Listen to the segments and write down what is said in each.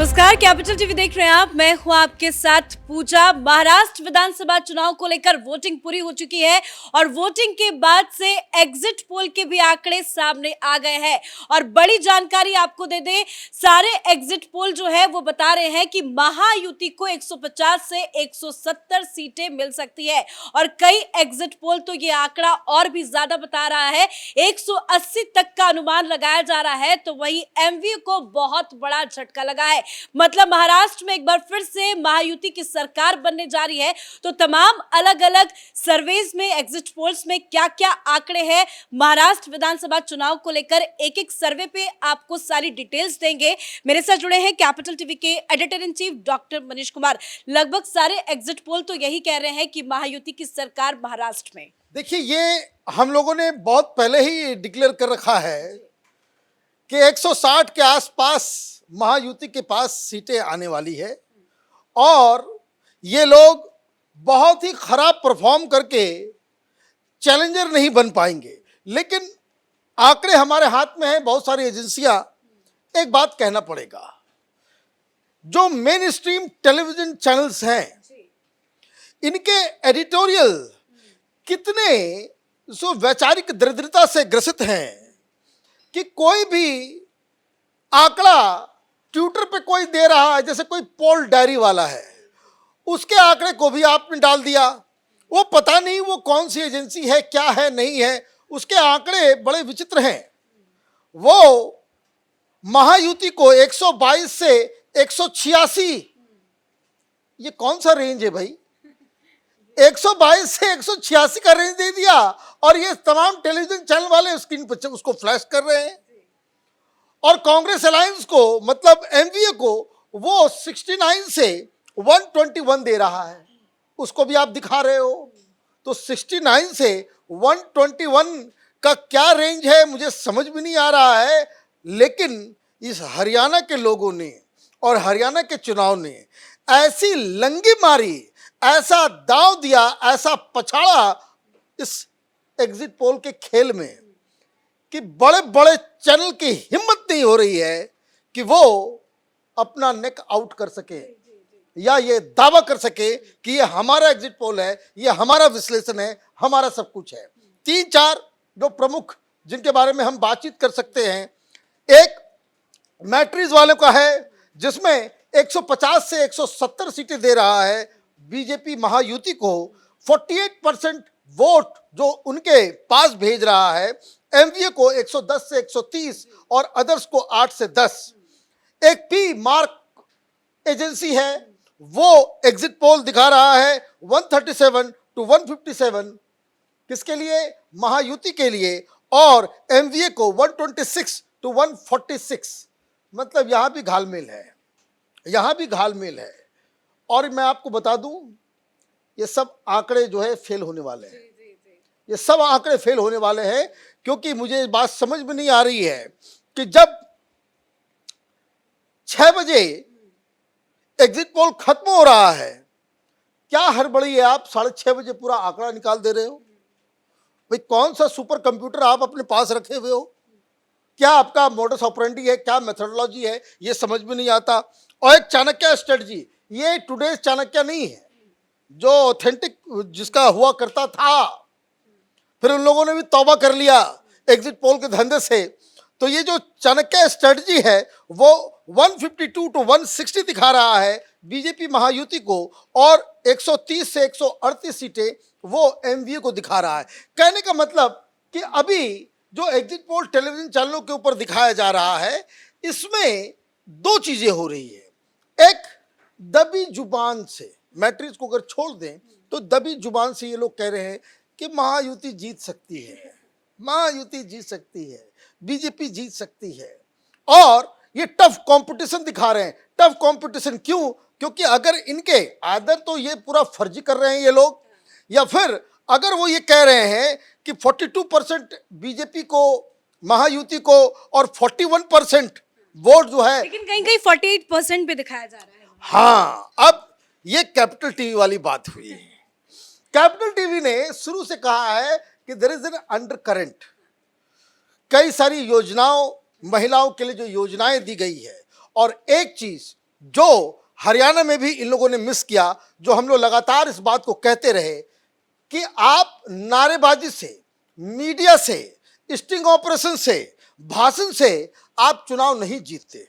नमस्कार, capital TV देख रहे हैं आप। मैं हूं आपके साथ पूजा। महाराष्ट्र विधानसभा चुनाव को लेकर वोटिंग पूरी हो चुकी है और वोटिंग के बाद से एग्जिट पोल के भी आंकड़े सामने आ गए हैं और बड़ी जानकारी आपको दे दें, सारे एग्जिट पोल जो है वो बता रहे हैं कि महायुति को 150 से 170 सीटें मिल सकती है और कई एग्जिट पोल तो ये आंकड़ा और भी ज्यादा बता रहा है, 180 तक का अनुमान लगाया जा रहा है। तो वही एमवीयू को बहुत बड़ा झटका लगा है। मतलब महाराष्ट्र में एक बार फिर से महायुति की सरकार बनने जा रही है। तो तमाम अलग अलग सर्वेज में, एग्जिट पोल्स में क्या क्या आंकड़े हैं महाराष्ट्र विधानसभा चुनाव को लेकर, एक एक सर्वे पे आपको सारी डिटेल्स देंगे। मेरे साथ जुड़े हैं कैपिटल टीवी के editor in chief doctor Manish Kumar. लगभग सारे एग्जिट पोल तो यही कह रहे हैं कि महायुति की सरकार महाराष्ट्र में। देखिए, ये हम लोगों ने बहुत पहले ही डिक्लेयर कर रखा है कि 160 के आसपास महायुति के पास सीटें आने वाली है और ये लोग बहुत ही खराब परफॉर्म करके चैलेंजर नहीं बन पाएंगे। लेकिन आंकड़े हमारे हाथ में हैं, बहुत सारी एजेंसियां। एक बात कहना पड़ेगा, जो मेन स्ट्रीम टेलीविजन चैनल्स हैं, इनके एडिटोरियल कितने वैचारिक दरिद्रता से ग्रसित हैं कि कोई भी आंकड़ा ट्विटर पे कोई दे रहा है, जैसे कोई पोल डायरी वाला है, उसके आंकड़े को भी आपने डाल दिया। वो पता नहीं वो कौन सी एजेंसी है, क्या है, नहीं है, उसके आंकड़े बड़े विचित्र हैं। वो महायुति को 122 से 186, ये कौन सा रेंज है भाई? 122 से 186 का रेंज दे दिया और ये तमाम टेलीविजन चैनल वाले स्क्रीन पर उसको फ्लैश कर रहे हैं। और कांग्रेस अलायंस को, मतलब एमवीए को, वो 69 से 121 दे रहा है, उसको भी आप दिखा रहे हो। तो 69 से 121 का क्या रेंज है मुझे समझ भी नहीं आ रहा है। लेकिन इस हरियाणा के लोगों ने और हरियाणा के चुनाव ने ऐसी लंगी मारी, ऐसा दांव दिया, ऐसा पछाड़ा इस एग्जिट पोल के खेल में कि बड़े बड़े चैनल की हिम्मत नहीं हो रही है कि वो अपना नेक आउट कर सके या ये दावा कर सके कि ये हमारा एग्जिट पोल है, ये हमारा विश्लेषण है, हमारा सब कुछ है। 3-4 जो प्रमुख जिनके बारे में हम बातचीत कर सकते हैं, एक मैट्रिज वालों का है जिसमें 150 से 170 सीटें दे रहा है बीजेपी महायुति को। 48% वोट जो उनके पास भेज रहा है, एमवीए को 110 से 130 और अदर्स को 8 से 10। एक पी मार्क एजेंसी है, वो एग्जिट पोल दिखा रहा है 137 to 157 किसके लिए? महायुति के लिए। और एमवीए को 126 to 146। मतलब यहां भी घालमेल है, यहां भी घालमेल है। और मैं आपको बता दूं, ये सब आंकड़े जो है फेल होने वाले हैं, ये सब आंकड़े फेल होने वाले हैं। क्योंकि मुझे बात समझ में नहीं आ रही है कि जब 6 बजे एग्जिट पोल खत्म हो रहा है, क्या हड़बड़ी है? आप 6:30 बजे पूरा आंकड़ा निकाल दे रहे हो भाई। कौन सा सुपर कंप्यूटर आप अपने पास रखे हुए हो? क्या आपका मोडस ऑपरेंडी है, क्या मेथोडोलॉजी है, ये समझ में नहीं आता। और एक चाणक्य स्ट्रेटजी, ये टुडेज चाणक्य नहीं है जो ऑथेंटिक जिसका हुआ करता था, फिर उन लोगों ने भी तौबा कर लिया एग्जिट पोल के धंधे से। तो ये जो चाणक्य स्ट्रेटजी है वो 152 to 160 दिखा रहा है बीजेपी महायुति को और 130 से 138 सीटें वो एमवीए को दिखा रहा है। कहने का मतलब कि अभी जो एग्जिट पोल टेलीविजन चैनलों के ऊपर दिखाया जा रहा है, इसमें दो चीजें हो रही है। एक, दबी जुबान से, मैट्रिक्स को अगर छोड़ दें तो दबी जुबान से ये लोग कह रहे हैं कि महायुति जीत सकती है, महायुति जीत सकती है, बीजेपी जीत सकती है। और ये टफ कंपटीशन दिखा रहे हैं। टफ कंपटीशन क्यों? क्योंकि अगर इनके आदर तो ये पूरा फर्जी कर रहे हैं ये लोग, या फिर अगर वो ये कह रहे हैं कि 42% बीजेपी को, महायुति को, और 41% वोट जो है, लेकिन कहीं कहीं 48% पे दिखाया जा रहा है। हाँ, अब ये कैपिटल टीवी वाली बात हुई है। कैपिटल टीवी ने शुरू से कहा है कि there is an undercurrent. कई सारी योजनाओं, महिलाओं के लिए जो योजनाएं दी गई है, और एक चीज जो हरियाणा में भी इन लोगों ने मिस किया, जो हम लोग लगातार इस बात को कहते रहे कि आप नारेबाजी से, मीडिया से, स्टिंग ऑपरेशन से, भाषण से आप चुनाव नहीं जीतते।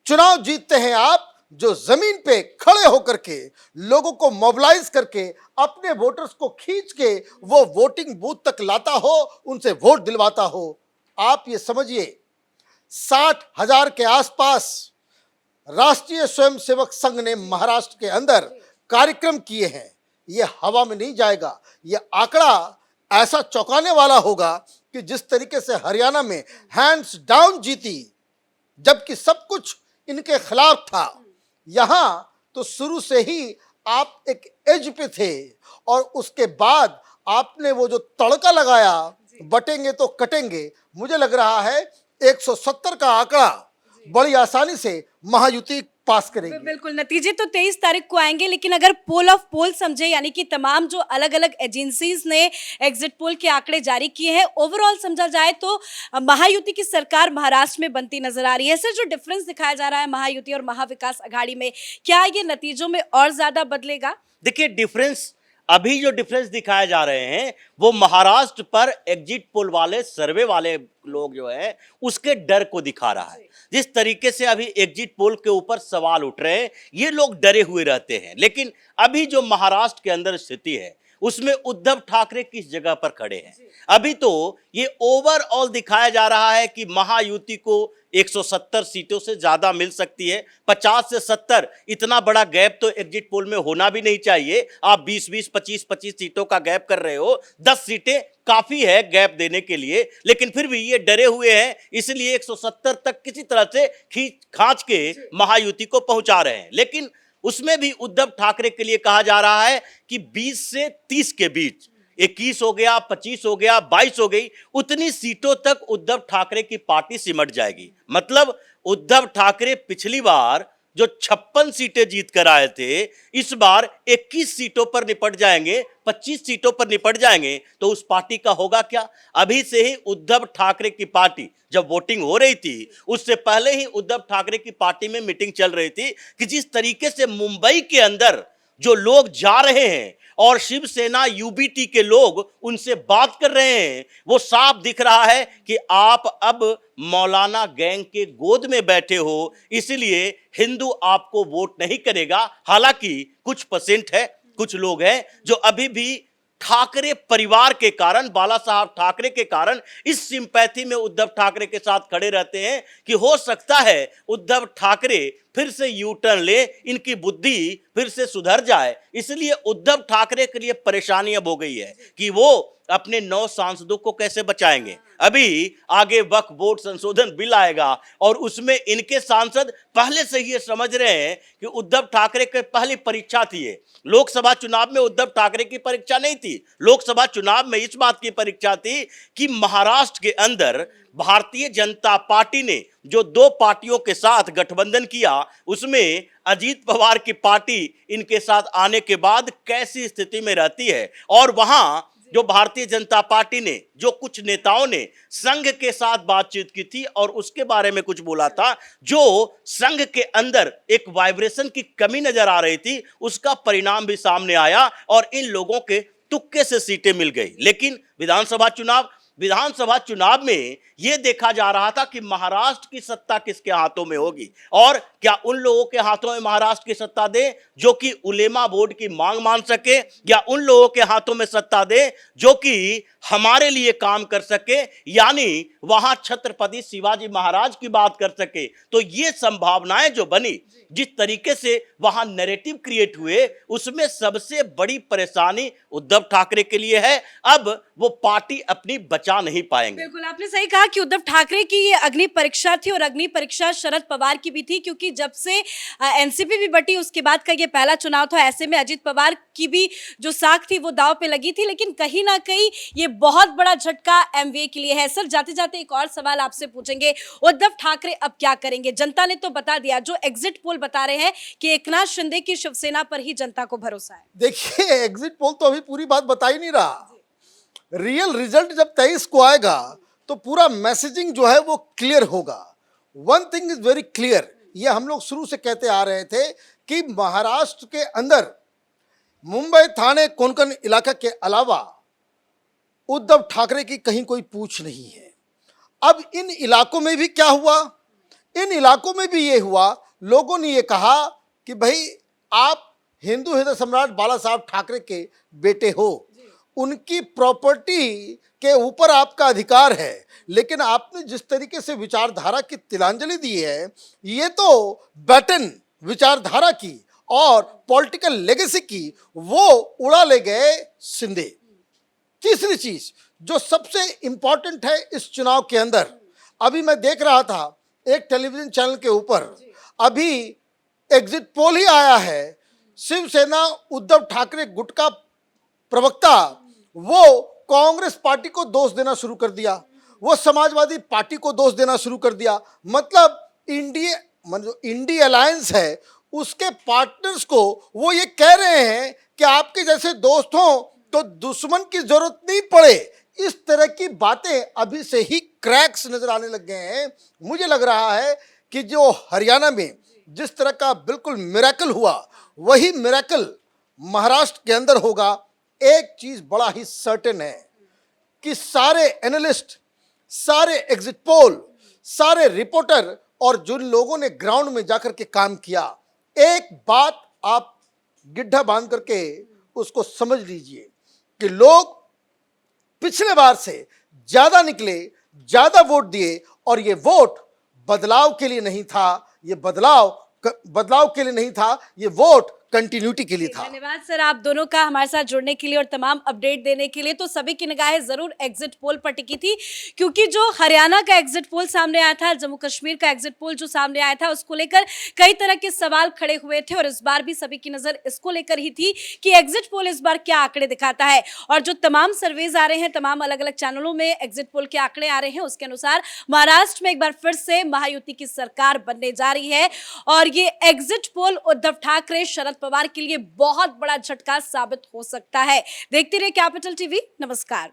चुनाव जीतते हैं आप जो जमीन पे खड़े होकर के लोगों को मोबिलाइज करके अपने वोटर्स को खींच के वो वोटिंग बूथ तक लाता हो, उनसे वोट दिलवाता हो। आप ये समझिए 60,000 के आसपास राष्ट्रीय स्वयंसेवक संघ ने महाराष्ट्र के अंदर कार्यक्रम किए हैं। ये हवा में नहीं जाएगा। ये आंकड़ा ऐसा चौंकाने वाला होगा कि जिस तरीके से हरियाणा में हैंड्स डाउन जीती, जबकि सब कुछ इनके खिलाफ था, यहां तो शुरू से ही आप एक एज पे थे और उसके बाद आपने वो जो तड़का लगाया, बटेंगे तो कटेंगे, मुझे लग रहा है 170 का आंकड़ा बड़ी आसानी से महायुति पास करेगी। बिल्कुल, नतीजे तो 23 तारीख को आएंगे, लेकिन अगर पोल ऑफ पोल समझे, यानी कि तमाम जो अलग अलग एजेंसीज ने एग्जिट पोल के आंकड़े जारी किए हैं, ओवरऑल समझा जाए तो महायुति की सरकार महाराष्ट्र में बनती नजर आ रही है। सर, जो डिफरेंस दिखाया जा रहा है महायुति और महाविकास अघाड़ी में, क्या ये नतीजों में और ज्यादा बदलेगा? देखिए, डिफरेंस अभी जो डिफरेंस दिखाए जा रहे हैं वो महाराष्ट्र पर एग्जिट पोल वाले, सर्वे वाले लोग जो है उसके डर को दिखा रहा है। जिस तरीके से अभी एग्जिट पोल के ऊपर सवाल उठ रहे हैं, ये लोग डरे हुए रहते हैं, लेकिन अभी जो महाराष्ट्र के अंदर स्थिति है उसमें उद्धव ठाकरे किस जगह पर खड़े हैं। अभी तो ये ओवरऑल दिखाया जा रहा है कि महायुति को 170 सीटों से ज्यादा मिल सकती है। 50 से 70 इतना बड़ा गैप तो एग्जिट पोल में होना भी नहीं चाहिए। आप 20-20, 25-25 सीटों का गैप कर रहे हो, 10 सीटें काफी है गैप देने के लिए, लेकिन फिर भी ये डरे हुए हैं, इसलिए 170 तक किसी तरह से खांच के महायुति को पहुंचा रहे हैं। लेकिन उसमें भी उद्धव ठाकरे के लिए कहा जा रहा है कि 20 से 30 के बीच, 21 हो गया, 25 हो गया, 22 हो गई, उतनी सीटों तक उद्धव ठाकरे की पार्टी सिमट जाएगी। मतलब उद्धव ठाकरे पिछली बार जो 56 सीटें जीत कर आए थे, इस बार 21 सीटों पर निपट जाएंगे, 25 सीटों पर निपट जाएंगे, तो उस पार्टी का होगा क्या? अभी से ही उद्धव ठाकरे की पार्टी, जब वोटिंग हो रही थी उससे पहले ही उद्धव ठाकरे की पार्टी में मीटिंग चल रही थी कि जिस तरीके से मुंबई के अंदर जो लोग जा रहे हैं और शिवसेना यूबीटी के लोग उनसे बात कर रहे हैं, वो साफ दिख रहा है कि आप अब मौलाना गैंग के गोद में बैठे हो, इसलिए हिंदू आपको वोट नहीं करेगा। हालांकि कुछ परसेंट है, कुछ लोग हैं जो अभी भी ठाकरे परिवार के कारण, बाला साहब ठाकरे के कारण इस सिंपैथी में उद्धव ठाकरे के साथ खड़े रहते हैं कि हो सकता है उद्धव ठाकरे फिर से यू टर्न ले, इनकी बुद्धि फिर से सुधर जाए। इसलिए उद्धव ठाकरे के लिए परेशानी अब हो गई है कि वो अपने 9 सांसदों को कैसे बचाएंगे। अभी आगे वक्फ बोर्ड संशोधन बिल आएगा और उसमें इनके सांसद पहले से ही ये समझ रहे हैं कि उद्धव ठाकरे की पहली परीक्षा थी ये। लोकसभा चुनाव में उद्धव ठाकरे की परीक्षा नहीं थी, लोकसभा चुनाव में इस बात की परीक्षा थी कि महाराष्ट्र के अंदर भारतीय जनता पार्टी ने जो 2 पार्टियों के साथ गठबंधन किया, उसमें अजीत पवार की पार्टी इनके साथ आने के बाद कैसी स्थिति में रहती है। और वहां जो भारतीय जनता पार्टी ने, जो कुछ नेताओं ने संघ के साथ बातचीत की थी और उसके बारे में कुछ बोला था, जो संघ के अंदर एक वाइब्रेशन की कमी नजर आ रही थी, उसका परिणाम भी सामने आया और इन लोगों के तुक्के से सीटें मिल गई। लेकिन विधानसभा चुनाव में यह देखा जा रहा था कि महाराष्ट्र की सत्ता किसके हाथों में होगी और क्या उन लोगों के हाथों में महाराष्ट्र की सत्ता दे जो कि उलेमा बोर्ड की मांग मान सके, या उन लोगों के हाथों में सत्ता दे जो कि हमारे लिए काम कर सके, यानी वहां छत्रपति शिवाजी महाराज की बात कर सके। तो ये संभावनाएं जो बनी, जिस तरीके से वहां नैरेटिव क्रिएट हुए, उसमें सबसे बड़ी परेशानी उद्धव ठाकरे के लिए है। अब वो पार्टी अपनी बचा नहीं पाएंगे। बिल्कुल, आपने सही कहा कि उद्धव ठाकरे की ये अग्नि परीक्षा थी और अग्नि परीक्षा शरद पवार की भी थी, क्योंकि जब से एनसीपी भी बटी उसके बाद का ये पहला चुनाव था। ऐसे में अजीत पवार की भी जो साख थी वो दांव पे लगी थी, लेकिन कहीं ना कहीं ये बहुत बड़ा झटका एमवीए के लिए है। सर, जाते जाते एक और सवाल आपसे पूछेंगे, उद्धव ठाकरे अब क्या करेंगे? जनता ने तो बता दिया, जो एग्जिट पोल बता रहे हैं कि एकनाथ शिंदे की शिवसेना पर ही जनता को भरोसा है। देखिए, एग्जिट पोल तो अभी पूरी बात बता ही नहीं रहा। रियल रिजल्ट जब 23 को आएगा तो पूरा मैसेजिंग जो है वो क्लियर होगा। One thing is very clear ये हम लोग शुरू से कहते आ रहे थे कि महाराष्ट्र के अंदर मुंबई, ठाणे, कोंकण इलाका के अलावा उद्धव ठाकरे की कहीं कोई पूछ नहीं है। अब इन इलाकों में भी क्या हुआ, इन इलाकों में भी ये हुआ, लोगों ने ये कहा कि भाई आप हिंदू हृदय सम्राट बाला साहब ठाकरे के बेटे हो, उनकी प्रॉपर्टी के ऊपर आपका अधिकार है, लेकिन आपने जिस तरीके से विचारधारा की तिलांजलि दी है, ये तो बैटन विचारधारा की और पॉलिटिकल लेगेसी की वो उड़ा ले गए शिंदे। तीसरी चीज जो सबसे इंपॉर्टेंट है इस चुनाव के अंदर, अभी मैं देख रहा था एक टेलीविजन चैनल के ऊपर, अभी एग्जिट पोल ही आया है, शिवसेना उद्धव ठाकरे गुट का प्रवक्ता वो कांग्रेस पार्टी को दोष देना शुरू कर दिया, वो समाजवादी पार्टी को दोष देना शुरू कर दिया। मतलब इंडी अलायंस है उसके पार्टनर्स को वो ये कह रहे हैं कि आपके जैसे दोस्त हों तो दुश्मन की जरूरत नहीं पड़े। इस तरह की बातें अभी से ही क्रैक्स नजर आने लग गए हैं। मुझे लग रहा है कि जो हरियाणा में जिस तरह का बिल्कुल मिरेकल हुआ, वही मिरेकल महाराष्ट्र के अंदर होगा। एक चीज बड़ा ही सर्टेन है कि सारे एनालिस्ट, सारे एग्जिट पोल, सारे रिपोर्टर और जिन लोगों ने ग्राउंड में जाकर के काम किया, एक बात आप गिड्ढा बांध करके उसको समझ लीजिए कि लोग पिछले बार से ज्यादा निकले, ज्यादा वोट दिए, और ये वोट बदलाव के लिए नहीं था, ये बदलाव के लिए नहीं था, ये वोट कंटिन्यूटी के लिए था। धन्यवाद सर आप दोनों का हमारे साथ जुड़ने के लिए और तमाम अपडेट देने के लिए। तो सभी की निगाहें जरूर एग्जिट पोल पर टिकी थी, क्योंकि जो हरियाणा का एग्जिट पोल सामने आया था, जम्मू कश्मीर का एग्जिट पोल जो सामने आया था, उसको लेकर कई तरह के सवाल खड़े हुए थे और इस बार भी सभी की नजर इसको लेकर ही थी कि एग्जिट पोल इस बार क्या आंकड़े दिखाता है। और जो तमाम सर्वेज आ रहे हैं, तमाम अलग अलग चैनलों में एग्जिट पोल के आंकड़े आ रहे हैं, उसके अनुसार महाराष्ट्र में एक बार फिर से महायुति की सरकार बनने जा रही है। और ये एग्जिट पोल उद्धव ठाकरे, शरद पवार के लिए बहुत बड़ा झटका साबित हो सकता है। देखते रहिए कैपिटल टीवी। नमस्कार।